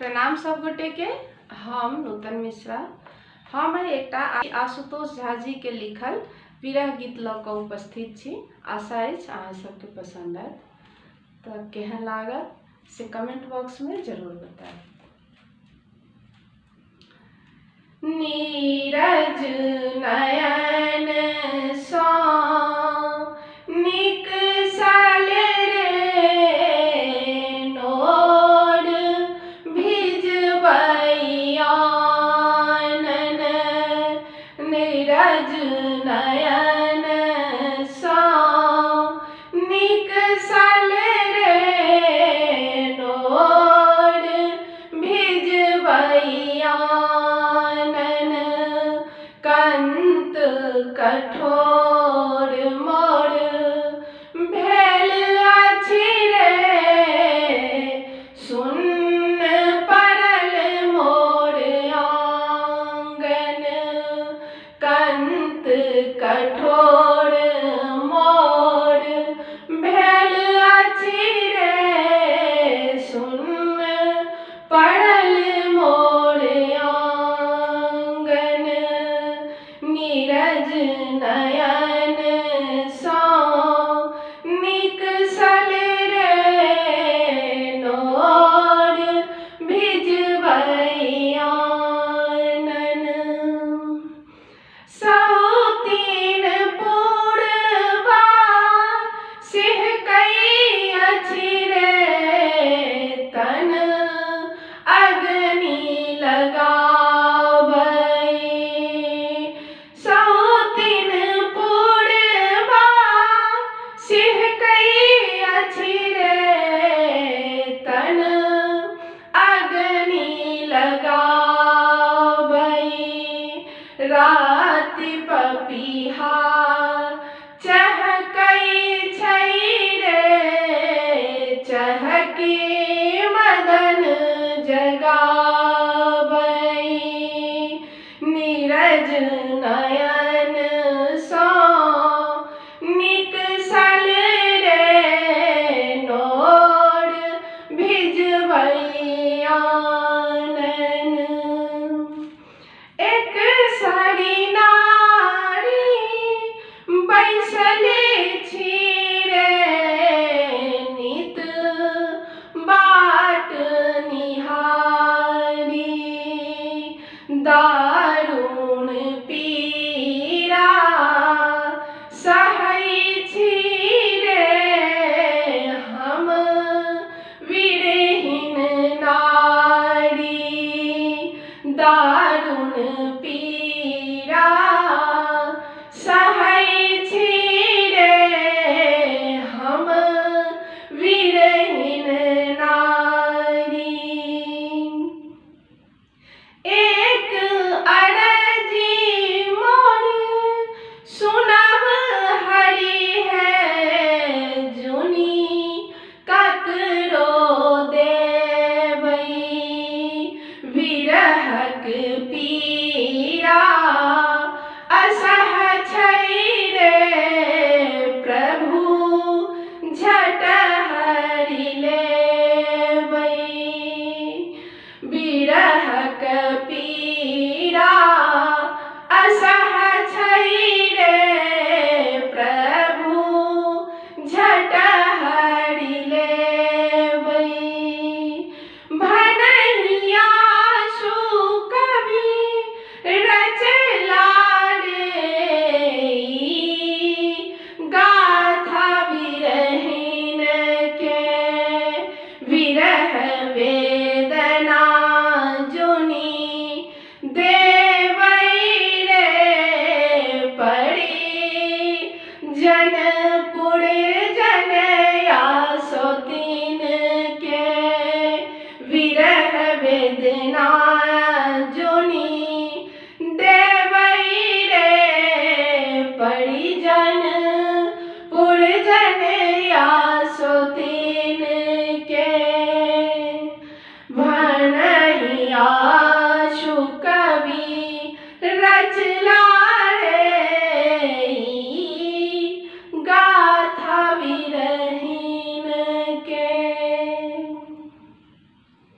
प्रणाम सब गोटे के। हम नूतन मिश्रा हम एकटा आशुतोष झा जी के लिखल विरह गीत ल के उपस्थित छी। आशा अछि अहाँ सबके पसंद आयत। तो केहन लागत से कमेंट बॉक्स में जरूर बताएं। नीरज नयन सो निकसल रे नोर भिजबैया नीरज नयन सो निकसल रे नोर भिजबैया कंत कठोर मोर भेल अछि रे सुन्न पड़ल मोर आंगन कंत कठोर मोर भेल अछि रे सुन्न पड़ल मोर आंगन नीरज नयन सो निकसल रे नोर भिजबैया सौतीन पूरबा सिहकई अछि रे तन अग्नि लगाबै सौतीन पूरबा सिहकई अछि रे तन अग्नि लगाबै राति पपीहा चहकई छै रे चहकी मदन जगाबै नीरज नयन सो निकसल रे नोर भिजबैया एक सारी नारी बैसल छी रे नित बाट निहारी दारुण पीड़ा सहै छी रे हम विरहीन नारी दारुण पीड़ा सहै छी रे हम विरहीन नारी एक अरजी मोर सुनब हरि है जुनी ककरो देबै विरहक पीड़ा असह छै रे प्रभु झट हरि लेबै विरहक पीड़ा असह छै रे प्रभु झट हरि लेबै भनहिया सु कवि रचला रे गाथा विरहीन के विरह वेदना जुनी देवै रे पड़ी जनपुर जनया सौतीन के विरह वेदना